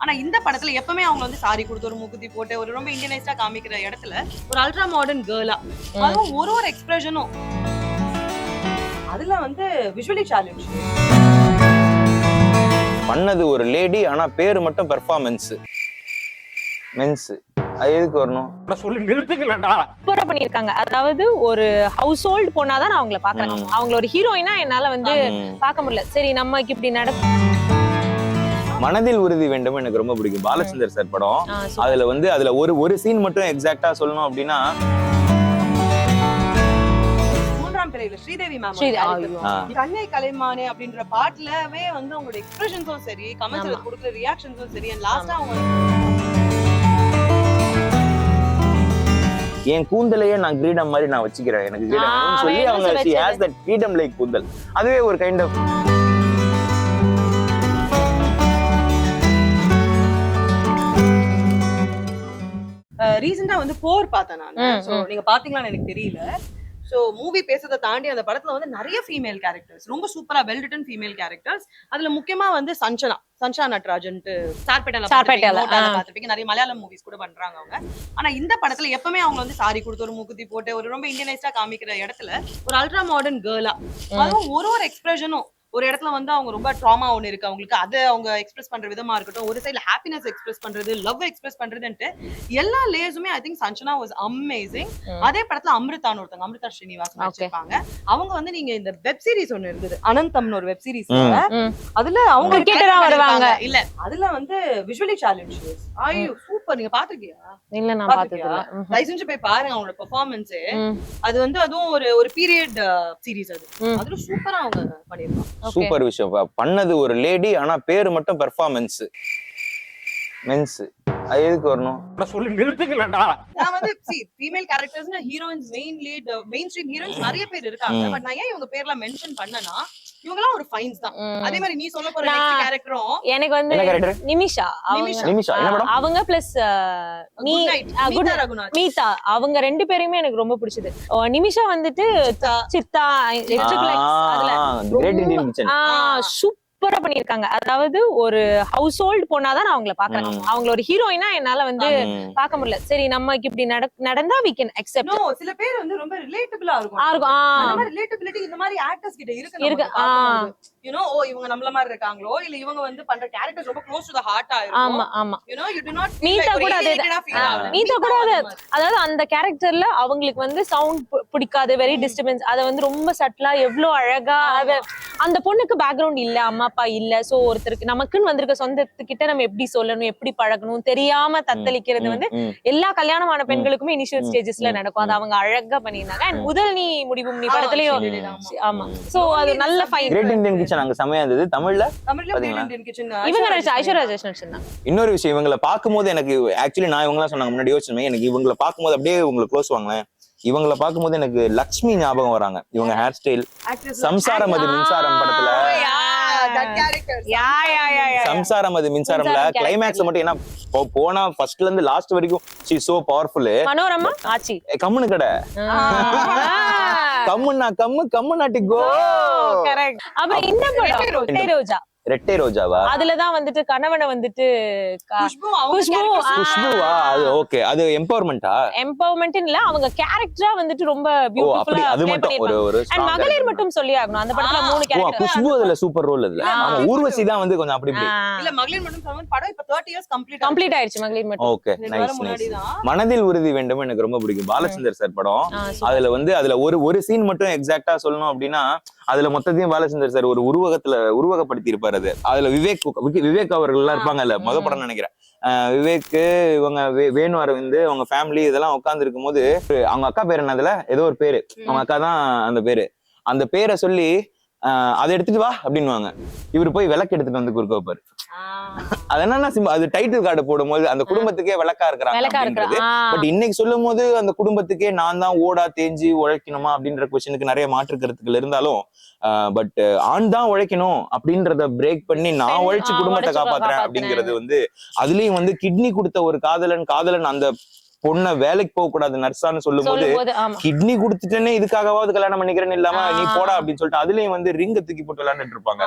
ஆனா இந்த படத்துல எப்பவுமே அவங்க வந்து சாரி கொடுத்து ஒரு மூக்குத்தி போட்டு ஒரு ரொம்ப இந்தியனைஸ்டா காமிக்கிற இடத்துல ஒரு அல்ட்ரா மாடர்ன் கேர்லா அதுவும் ஒரு எக்ஸ்பிரஷனும் அதுல வந்து விஷுவலி சேலஞ்ச் பண்ணது ஒரு லேடி ஆனா பேரு மட்டும் பெர்ஃபார்மன்ஸ் மென்ஸ். அது எதுக்கு வரணும்? சொல்லி நிறுத்துங்களா சூப்பரா பண்ணிருக்காங்க. அதாவது ஒரு ஹவுஸ் ஹோல்ட் பொண்ணாதான் நான் அவங்கள பாக்குறேன். அவங்கள ஒரு ஹீரோயினா என்னால வந்து பார்க்க முடியல. சரி நமக்கு இப்படி மனதில் உறுதி வேண்டும் எனக்கு ரொம்ப பிடிக்கும். பாலச்சந்தர் சார் படம். அதுல ஒரு சீன் மட்டும் எக்ஸாக்டா சொல்லணும் அப்படின்னா ஸ்ரீதேவி மேம் கண்ணை கலைமானே அப்படின்ற பாட்டுலவே வந்து அவங்களோட எக்ஸ்பிரஷன்ஸும் சரி, கமெண்ட்ஸ்ல கொடுக்குற ரியாக்ஷன்ஸும் சரி, அண்ட் லாஸ்டா அவங்க என் கூந்தலையே நான் கிரீடம் மாதிரி நான் வச்சுக்கிறேன், எனக்கு கிரீடம் சொல்லி அவங்க she has that freedom like கூந்தல். அதுவே ஒரு கைண்ட் ஆஃப் ரீசெண்டா வந்து போர் பார்த்தேன் நான். சோ நீங்க பாத்தீங்களான்னு எனக்கு தெரியல. சோ மூவி பேசுறதை தாண்டி அந்த படத்துல வந்து நிறைய ஃபீமேல் கேரக்டர்ஸ், ரொம்ப சூப்பரா வெல் ரிட்டன் ஃபீமேல் கேரக்டர்ஸ். அதுல முக்கியமா வந்து சஞ்சனா நட்ராஜன் சார்பேட்டையில பாத்துருப்பீங்க. நிறைய மலையாளம் மூவிஸ் கூட பண்றாங்க அவங்க. ஆனா இந்த படத்துல எப்பவுமே அவங்க வந்து சாரி கொடுத்து ஒரு மூக்குத்தி போட்டு ஒரு ரொம்ப இந்தியனைஸ்டா காமிக்கிற இடத்துல ஒரு அல்ட்ரா மாடர்ன் கேர்லா அதுவும் ஒரு எக்ஸ்பிரஷனும் ஒரு இடத்துல வந்து அவங்க ரொம்ப ட்ராமா ஒண்ணு இருக்கு அவங்களுக்கு, அதை அவங்க எக்ஸ்பிரஸ் பண்ற விதமா இருக்கட்டும், ஒரு சைட்ல ஹாப்பினஸ் எக்ஸ்பிரஸ் பண்றது, லவ் எக்ஸ்பிரஸ் பண்றதுன்ட்டு எல்லா லேஸுமே I think Sanjana was amazing. அதே படத்துல அமிர்தான்னு ஒருத்தங்க, அமிர்தா ஸ்ரீனிவாசன் வச்சிருப்பாங்க. அவங்க வந்து நீங்க இந்த வெப் சீரிஸ் ஒண்ணு இருந்தது அனந்தம்னு ஒரு வெப் சீரிஸ், அதுல அவங்க கிரிக்கெட்டரா வருவாங்க. இல்ல அதுல வந்து விஷுவலி சேலஞ்ச். ஐயோ சூப்பர், நீங்க பாத்துருக்கியா? இல்ல நான் பார்த்தது இல்ல. லைசன்ஸ் போய் பாருங்க அவங்களோட பெர்ஃபார்மன்ஸ். அது வந்து அதுவும் ஒரு பீரியட் சீரிஸ். அதுல சூப்பரா அவங்க பண்ணிருக்காங்க. சூப்பர் விஷயம். பண்ணது ஒரு லேடி ஆனா பேரு மட்டும் பெர்ஃபார்மன்ஸ் மென்ஸ். அது எதுக்கு வரணும்? சொல்லி நிறுத்துங்களா. நான் வந்து ஃபீமேல் கேரக்டர்ஸ்னா heroines, main lead, mainstream heroines நிறைய பேர் இருக்காங்க. பட் நான் ஏன் இவங்க பேர்லாம் மென்ஷன் பண்ணனா, இவங்கலாம் ஒரு ஃபைன்ஸ் தான். அதே மாதிரி நீ சொல்ல போற நெக்ஸ்ட் கேரக்டரும் எனக்கு வந்து நிமிஷா அவங்க பிளஸ் மீதா, அவங்க ரெண்டு பேருமே எனக்கு ரொம்ப பிடிச்சது. நிமிஷா வந்துட்டு சித்தா சூப்பரா பண்ணிருக்காங்க. அதாவது ஒரு ஹவுஸ் ஹோல்ட் பொண்ணாதான் நான் அவங்கள பாக்குறேன். அவங்கள ஒரு ஹீரோயினா என்னால வந்து பார்க்க முடியல. சரி நமக்கு இப்படி நடந்தா we can accept. நோ சில பேர் வந்து ரொம்ப ரிலேட்டபிளா இருக்கும். அந்த மாதிரி ரிலேட்டபிலிட்டி இந்த மாதிரி ஆக்டர்ஸ் கிட்ட இருக்கு. you know இவங்க நம்மள மாதிரி இருக்காங்களோ இல்ல இவங்க வந்து பண்ற கேரக்டர்ஸ் ரொம்ப க்ளோஸ் டு தி ஹார்ட்டா இருக்கும். ஆமா ஆமா. you know you do not மீதா கூட அதாவது அந்த கேரக்டர்ல அவங்களுக்கு வந்து சவுண்ட் பிடிக்காது, வெரி டிஸ்டர்பன்ஸ். அத வந்து ரொம்ப சட்டலா எவ்வளவு அழகா அந்த பொண்ணுக்கு பேக்ரவுண்ட் இல்ல, அம்மா அப்பா இல்ல. சோ ஒருத்தருக்கு நமக்குன்னு வந்திருக்க சொந்தத்துக்கிட்ட நம்ம எப்படி சொல்லணும், எப்படி பழகணும் தெரியாம தத்தளிக்கிறது வந்து எல்லா கல்யாணமான பெண்களுக்குமே இனிஷியல் ஸ்டேஜஸ்ல நடக்கும். அது அவங்க அழகா பண்ணிருந்தாங்க. அண்ட் முதல் நீ முடிவும் நீ படத்துலயும் ஆமா. சோ அது நல்ல ஃபைன். கிரேட் இந்தியன் கிச்சன் அங்க செமையா இருந்தது. தமிழ்ல இந்தியன் கிச்சன் இவங்க ஐஸ்வர்யா ராஜேஷ் நடிச்சிருந்தாங்க. இன்னொரு விஷயம், இவங்களை பார்க்கும்போது எனக்கு ஆக்சுவலி நான் இவங்க சொன்னாங்க முன்னாடி யோசிச்சேன், எனக்கு இவங்களை பார்க்கும்போது அப்படியே உங்களுக்கு க்ளோஸ் வாங்களேன். இவங்களை பார்க்கும்போது எனக்கு லக்ஷ்மி ஞாபகம் வராங்க. இவங்க ஹேர் ஸ்டைல் சம்சாரம் அது மின்சாரம் படத்துல சம்சாரம் அது மின்சாரம்ல கிளைமேக்ஸ் மட்டும் என்ன போனா ஃபர்ஸ்ட்ல இருந்து லாஸ்ட் வரைக்கும் she so powerful. மனோரமா ஆச்சி கம்முனு கடை கம்முனா கம்மு நாட்டி கோ. கரெக்ட். அப்புறம் இந்த படம் ரோஜா ரெட்டை ரோஜாவா, அதுலதான் வந்துட்டு கணவனை வந்துட்டு குஷ்புவா. அது ஓகே, அது எம்பவர்மெண்ட் இல்ல, அவங்க கேரக்டரா வந்துட்டு ரொம்ப பியூட்டிஃபுல்லா அது மட்டும் ஒரு அண்ட் மகளிர் மட்டும் சொல்லி ஆகணும். அந்த படத்துல 3 கேரக்டர். குஷ்பு அதுல சூப்பர் ரோல். அதுல ஆமா ஊர்வசி தான் வந்து கொஞ்சம் அப்படி இல்ல மகளிர் மட்டும் படம் இப்ப 30 இயர்ஸ் கம்ப்ளீட் ஆயிருச்சு மகளிர் மட்டும். Okay nice nice. மனதில் உறுதி வேண்டும் எனக்கு ரொம்ப பிடிக்கும். பாலச்சந்தர் சார் படம். அதுல ஒரு சீன் மட்டும் எக்ஸாக்ட்டா சொல்லணும் அப்படின்னா, அதுல மொத்தத்தையும் பாலச்சந்தர் சார் ஒரு உருவகப்படுத்தி இருப்பாரு. அதுல விவேக் அவர்கள் எல்லாம் இருப்பாங்கல்ல, முத படம் நினைக்கிறேன். விவேக், இவங்க வேணு அரவிந்த், அவங்க ஃபேமிலி இதெல்லாம் உட்கார்ந்து இருக்கும் போது அவங்க அக்கா பேர் என்னதுல ஏதோ ஒரு பேரு, அவங்க அக்கா தான் அந்த பேரை சொல்லி அதை எடுத்துட்டு வா அப்படின்னுவாங்க. இவரு போய் விளக்கு எடுத்துட்டு வந்து குறுக்க வைப்பாரு. அது என்னன்னா அது டைட்டில் கார்டு போடும் போது அந்த குடும்பத்துக்கே விளக்கா இருக்கிறாங்க. பட் இன்னைக்கு சொல்லும் போது அந்த குடும்பத்துக்கே நான் தான் ஓடா தேஞ்சு உழைக்கணுமா அப்படின்ற கொஸ்டினுக்கு நிறைய மாற்று கருத்துக்கள் இருந்தாலும், பட் ஆண் தான் உழைக்கணும் அப்படின்றத பிரேக் பண்ணி நான் உழைச்சு குடும்பத்தை காப்பாத்துறேன் அப்படிங்கிறது வந்து அதுலயும் வந்து கிட்னி கொடுத்த ஒரு காதலன் அந்த பொண்ணை வேலைக்கு போக கூடாது நர்ஸான்னு சொல்லும் போது ஆமா கிட்னி குடுத்துட்டேனே இதுக்காகவாவது கல்யாணம் பண்ணிக்கிறேன்னு இல்லாம நீ போடா அப்படின்னு சொல்லிட்டு அதுலயும் வந்து ரிங்க தூக்கி போட்டு விளையாண்டுட்டு இருப்பாங்க.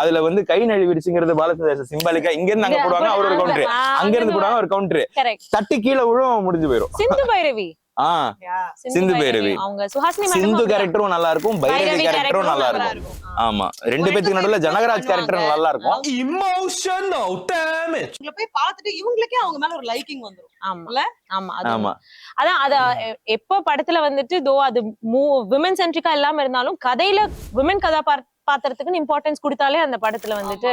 அதுல வந்து கை நழுவிடுச்சுங்கிறது பாலச்சந்தர் சிம்பாலிக்கா இங்க இருந்து அங்க போடுவாங்க, அவர் ஒரு கவுண்டரு, அங்க இருந்து போடுவாங்க ஒரு கவுண்டரு, தட்டி கீழே விழும், முடிஞ்சு போயிடும். சிந்து பைரவி சிந்து பைரவி அவங்க சுஹாசினி சிந்து கேரக்டரும் நல்லா இருக்கும், பைரவி கேரக்டரும் நல்லா இருக்கும். ஆமா, ரெண்டு பேத்துக்கு நடுவுல ஜனகராஜ் கேரக்டர் நல்லா இருக்கும். இமோஷனல் டேமேஜ் உங்களை போய் பார்த்துட்டு இவங்களுக்கே அவங்க மேல ஒரு லைக்கிங் வந்துரும். ஆமா ஆமா ஆமா அதான் அத எப்ப படத்துல வந்துட்டு தோ அது விமன் சென்ட்ரிக்கா இல்லாம இருந்தாலும் கதையில விமன் கதாபாத்திரத்துக்கு இம்பார்ட்டன்ஸ் கொடுத்தாலே அந்த படத்துல வந்துட்டு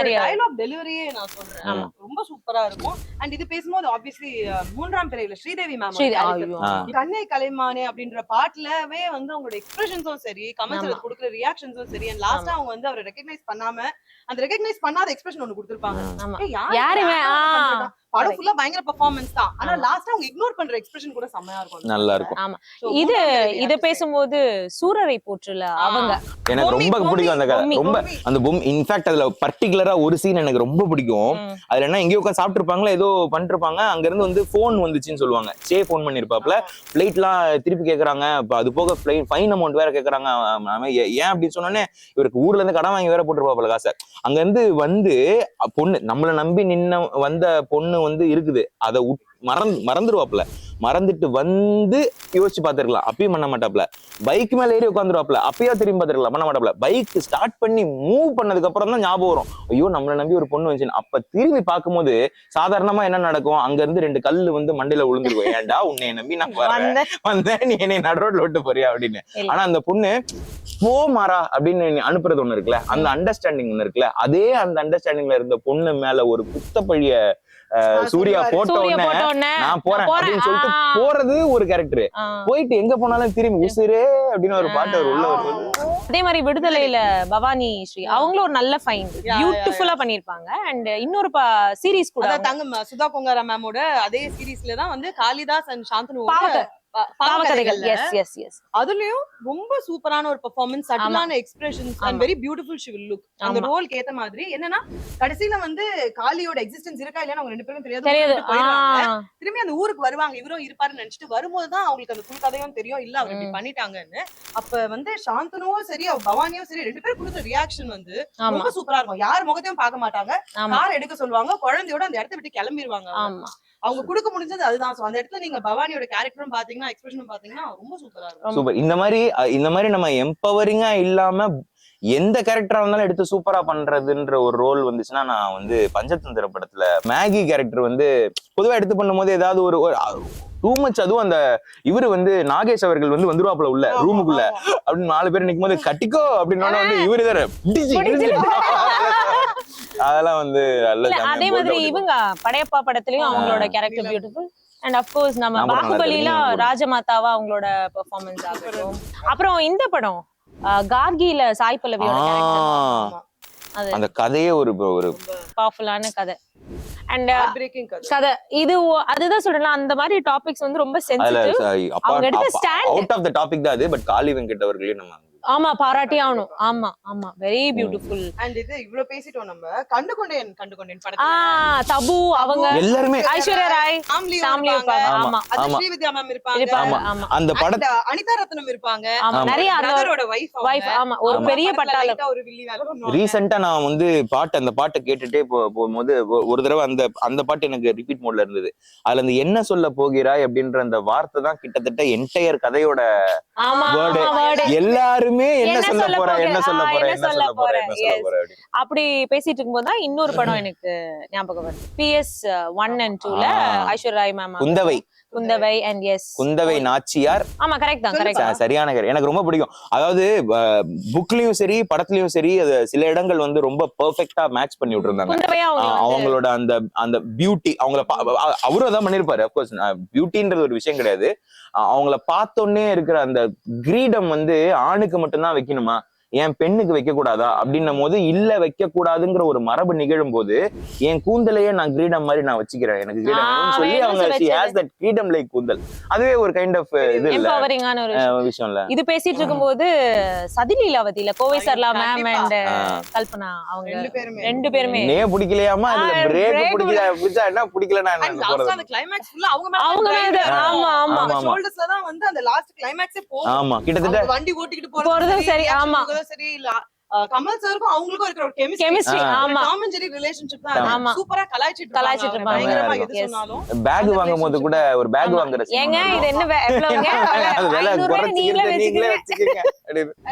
டயலாக் டெலிவரியே நான் சொல்றேன் ரொம்ப சூப்பரா இருக்கும். அண்ட் இது பேசும்போது ஆப்வியஸ்லி மூன்றாம் பிறையில ஸ்ரீதேவி மேம் கண்ணை கலைமானே அப்படின்ற பாட்டுலவே வந்து அவங்களோட எக்ஸ்பிரஷன்ஸும் சரி, கமெண்ட்ஸ்ல கொடுக்குற ரியாக்ஷன்ஸும் சரி, அண்ட் லாஸ்டா அவங்க வந்து அவரை ரெகக்னைஸ் பண்ணாம அந்த ரெகக்னைஸ் பண்ணாத எக்ஸ்பிரஷன் ஒன்னு கொடுத்திருப்பாங்க. யாருமே படம் ஃபுல்லா பயங்கர பெர்ஃபார்மன்ஸ் தான், ஆனா லாஸ்டா அவங்க இக்னோர் பண்ற எக்ஸ்பிரஷன் கூட செமையா இருக்கும், நல்லா இருக்கும். ஆமா, இது பேசும்போது சூரரை போற்றுல அவங்க எனக்கு ரொம்ப பிடிக்கும் அந்த கதை. ரொம்ப அந்த பொம்மை இன்ஃபேக்ட் அதுல பர்டிகுலரா ஒரு சீன் எனக்கு ரொம்ப பிடிக்கும். அதுல என்ன எங்கேயோ உட்காந்து சாப்பிட்டு இருப்பாங்களா, ஏதோ பண்ணிட்டு இருப்பாங்க, அங்க இருந்து வந்து போன் வந்துச்சுன்னு சொல்லுவாங்க. ஃபோன் பண்ணிருப்பாப்ல, பிளைட்லாம் திருப்பி கேக்குறாங்க, அது போக ஃபைன் அமௌண்ட் வேற கேக்குறாங்க. ஏன் அப்படின்னு சொன்னோன்னே இவருக்கு ஊர்ல இருந்து கடன் வாங்கி வேற போட்டுருப்பாப்ல காசை. அங்க இருந்து வந்து பொண்ணு நம்மள நம்பி நின்ன வந்த பொண்ணு வந்து இருக்குது, அதை மறந்துருவாப்ல. மறந்துட்டு வந்து யோசிச்சு பாத்துருக்கலாம், அப்பயும் பண்ண மாட்டாப்ல. பைக் மேல ஏறி உட்காந்துருவாப்ல, அப்பயும் திரும்பி பாத்துருக்கலாம், பண்ண மாட்டாப்ல. பைக் ஸ்டார்ட் பண்ணி மூவ் பண்ணதுக்கு அப்புறம் தான் ஞாபகம் வரும், ஐயோ நம்மள நம்பி ஒரு பொண்ணு வந்துச்சு. அப்ப திரும்பி பார்க்கும்போது சாதாரணமா என்ன நடக்கும், அங்க இருந்து 2 கல்லு வந்து மண்டையில விழுந்துருக்கும். ஏன்டா உன்னை நம்பி நான் வந்தேன், நீ என்னை நடுரோட்ல விட்டு போறியா அப்படின்னு. ஆனா அந்த பொண்ணு போ மாறா அப்படின்னு அனுப்புறது ஒண்ணு இருக்குல்ல, அந்த அண்டர்ஸ்டாண்டிங் ஒண்ணு இருக்குல்ல, அதே அந்த அண்டர்ஸ்டாண்டிங்ல இருந்த பொண்ணு மேல ஒரு குத்தப்பழிய சூர்யா போட்ட உடனே நான் போறேன் அப்படின்னு சொல்லிட்டு போறது ஒரு கேரக்டர். போயிட்டு எங்க போனாலும் திரும்பி உசிரே அப்படின்னு ஒரு பாட்டு அவர் உள்ள வருவது. அதே மாதிரி விடுதலையில பவானி ஸ்ரீ அவங்களும் ஒரு நல்ல ஃபைன் பியூட்டிஃபுல்லா பண்ணிருப்பாங்க. அண்ட் இன்னொரு சீரீஸ் கூட தங்க சுதா பொங்காரா மேமோட அதே சீரீஸ்ல தான் வந்து காளிதாஸ் அண்ட் சாந்தனு பாவக்கதைகள். அதுலயும் ரொம்ப சூப்பரான ஒரு பெர்ஃபார்மன்ஸ், சட்டிலான expressions and very beautiful she will look. அந்த ரோல்க்கு ஏத்த மாதிரி என்னன்னா கடைசியில வந்து காளியோட எக்ஸிஸ்டன்ஸ் இருக்கா இல்லையா அவங்க 2 பேரும் தெரியாது. திரும்பி அந்த ஊருக்கு வருவாங்க, இவரும் இருப்பாருன்னு நினைச்சிட்டு வரும்போதுதான் அவங்களுக்கு அந்த ஃபுல் கதையும் தெரியும், இல்ல அவர் இப்படி பண்ணிட்டாங்கன்னு. அப்ப வந்து சாந்தனுவும் சரி பவானியும் சரி 2 பேரும் கொடுத்த ரியாக்ஷன் வந்து ரொம்ப சூப்பரா இருக்கும். யார் முகத்தையும் பார்க்க மாட்டாங்க, கார் எடுக்க சொல்லுவாங்க, குழந்தையோட அந்த இடத்த விட்டு கிளம்பிடுவாங்க. அவங்க கொடுக்க முடிஞ்சது அதுதான். சோ அந்த இடத்துல நீங்க பவானியோட கேரக்டரும் பாத்தீங்கன்னா எக்ஸ்பிரஷனும் பாத்தீங்கன்னா ரொம்ப சூப்பரா இருக்கும். சூப்பர். இந்த மாதிரி நம்ம எம்பவரிங்கா இல்லாம எந்த கேரக்டரா இருந்தாலும் எடுத்து சூப்பரா பண்றதுன்ற ஒரு ரோல் வந்துச்சுன்னா, நான் வந்து பஞ்சதந்திர படத்துல மேகி கேரக்டர் வந்து பொதுவா எடுத்து பண்ணும் போது ஏதாவது ஒரு டூ மச், அதுவும் அந்த இவரு வந்து நாகேஷ் அவர்கள் வந்து வந்துருவாப்புல உள்ள ரூமுக்குள்ள அப்படின்னு 4 பேர் நிக்கும் போது கட்டிக்கோ அப்படின்னா வந்து இவரு தர அதெல்லாம் வந்து அதே மாதிரி இவங்க படையப்பா படத்துலயும் அவங்களோட character beautiful. And half course நம்ம பாகுபலில ராஜமாதாவா அவங்களோட பெர்ஃபார்மன்ஸ் ஆகட்டும். அப்புறம் இந்த படம் கார்கில சாய் பல்லவியோட கேரக்டர், அந்த கதையே ஒரு பவர்ஃபுல்லான கதை. அண்ட் கதை இது அதுதான் சொல்றேன், அந்த மாதிரி டாபிக்ஸ் வந்து ரொம்ப சென்சிட்டிவ். அவங்க எடுத்த stand out of the topic தான் அது. பட் காளி வெங்கட் அவர்களே நம்ம ஆமா பாராட்டி ஆகணும். ஆமா ஆமா வெரி பியூட்டிஃபுல். அண்ட் இது இவ்ளோ பேசிட்டோம், நம்ம கண்டுகொண்டேன் படத்துல தபு அவங்க எல்லாரும் ஐஸ்வர்யா ராய் ஃபேமிலி இருப்பாங்க. ஆமா அது ஸ்ரீவித்யா மேம் இருப்பாங்க. ஆமா அந்த படத்துல அனிதா ரத்னம் இருப்பாங்க. நிறைய அதரோட வைஃப் ஆமா ஒரு பெரிய பட்டாளம். ஒரு வில்லி வேற பண்ணுவாங்க. ரீசன்ட்டா நான் வந்து அந்த பாட்டை கேட்டுட்டே போகும்போது ஒரு தடவை அந்த பாட்டு எனக்கு ரிப்பீட் மோட்ல இருந்தது. அதுல அந்த என்ன சொல்ல போகிறாய் அப்படின்ற அந்த வார்த்தை தான் கிட்டத்தட்ட என்டையர் கதையோட வேர்டு. எல்லாருமே என்ன சொல்ல போற அப்படி பேசிட்டு இருக்கும்போது தான் இன்னொரு படம் எனக்கு ஞாபகம் வருது. PS 1 and 2ல ஐஸ்வர்யா ராய் மேம் குந்தவை அண்ட் குந்தவை நாச்சியார். ஆமா கரெக்ட் தான். சரியான கேர். எனக்கு ரொம்ப பிடிக்கும். அதாவது புக்லயும் சரி படத்துலயும் சரி சில இடங்கள் வந்து ரொம்ப பெர்ஃபெக்ட்டா மேட்ச் பண்ணி விட்டுருந்தாங்க. அவங்களோட அந்த பியூட்டி அவரும் தான் பண்ணிருப்பாரு. அப்கோர்ஸ் பியூட்டின்றது ஒரு விஷயம் கிடையாது. அவங்கள பார்த்தோன்னே இருக்கிற அந்த கிரீடம் வந்து ஆணுக்கு மட்டும்தான் வைக்கணுமா, என் பெண்ணுக்கு வைக்க கூடாதா அப்படின்னும் போது இல்ல வைக்க கூடாதுங்கிற ஒரு மரபு நிகழும் போது என் கூந்தலையே நான் கிரீடம் மாதிரி நான் வச்சுக்கிறேன், எனக்கு கிரீடம் சொல்லி அவங்க she has that freedom like கூந்தல். அதுவே ஒரு கைண்ட் ஆஃப் இது இல்ல எம்பவரிங்கான ஒரு விஷயம் இல்ல. இது பேசிட்டு இருக்கும்போது சதிலீலாவதியில கோவை சரளா மேம் அண்ட் கல்பனா அவங்க ரெண்டு பேருமே நே பிடிக்கலையாமா அதுல பிரேக் பிடிச்சா என்ன பிடிக்கலனா என்ன போறது அந்த கிளைமாக்ஸ் ஃபுல்லா அவங்க அவங்க மேல ஆமா ஆமா ஷோல்டர்ஸ்ல தான் வந்து அந்த லாஸ்ட் கிளைமாக்ஸே போகும். ஆமா கிட்டத்தட்ட வண்டி ஓட்டிக்கிட்டு போறதும் சரி ஆமா சரி இல்ல கமல் சாருக்கும் அவங்களுக்கும் இருக்கிற ஒரு கெமிஸ்ட்ரி ஆமா டாம் அண்ட் ஜெரி ரிலேஷன்ஷிப் தான் சூப்பரா கலாய்ச்சிட்டு இருப்பாங்க. பயங்கரமா எது சொன்னாலும் பேக் வாங்கும்போது கூட ஒரு பேக் வாங்குற ஏங்க இது என்ன எவ்வளவுங்க அது விலை குறைச்சிக்கிட்டு நீங்களே வச்சுக்கீங்க.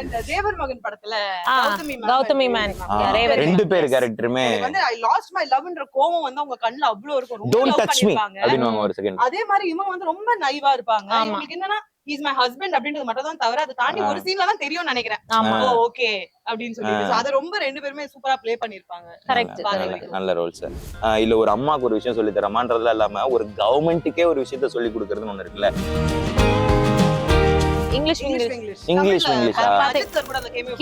அந்த தேவர் மகன் படத்துல கௌதமி மேன் ரெண்டு பேர் கேரக்டருமே வந்து ஐ லாஸ்ட் மை லவ்ன்ற கோவம் வந்து அவங்க கண்ணுல அவ்வளவு இருக்கும். ரொம்ப டோன்ட் லவ் டச் மீ பண்ணிருப்பாங்க. அப்படினுவாங்க ஒரு செகண்ட். அதே மாதிரி இவங்க வந்து ரொம்ப நைவா இருப்பாங்க. உங்களுக்கு என்னன்னா he's my husband அப்படின்றது மட்டும் தான் தவிர அதை தாண்டி ஒரு சீன்ல தான் தெரியும் நினைக்கிறேன். ஓகே அப்படின்னு சொல்லிட்டு அத ரொம்ப ரெண்டு பேருமே சூப்பரா ப்ளே பண்ணிருப்பாங்க. கரெக்ட் நல்ல ரோல் சார். இல்ல ஒரு அம்மாக்கு ஒரு விஷயம் சொல்லி தரமான்றதுல இல்லாம ஒரு கவர்மெண்ட்டுக்கே ஒரு விஷயத்த சொல்லி கொடுக்கறதுன்னு ஒண்ணு இருக்குல்ல. இங்கிலீஷ்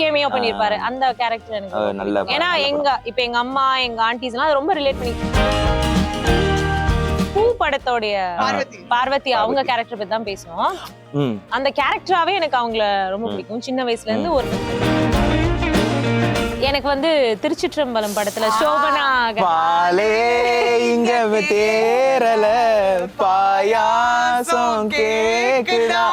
கேமியோ பண்ணிருப்பாரு அந்த கேரக்டர் எனக்கு நல்ல. ஏன்னா எங்க அம்மா எங்க ஆன்டிஸ் எல்லாம் ரொம்ப ரிலேட் பண்ணி பூ படத்தோடைய பார்வதி அவங்க கேரக்டர் பத்தி தான் பேசுவோம். அந்த கேரக்டராவே எனக்கு அவங்கள ரொம்ப பிடிக்கும் சின்ன வயசுல இருந்து. ஒரு எனக்கு வந்து திருச்சிற்றம்பலம் படத்துல சோபனா பாலே இங்க தேரல பாயாசம் கேக்குதா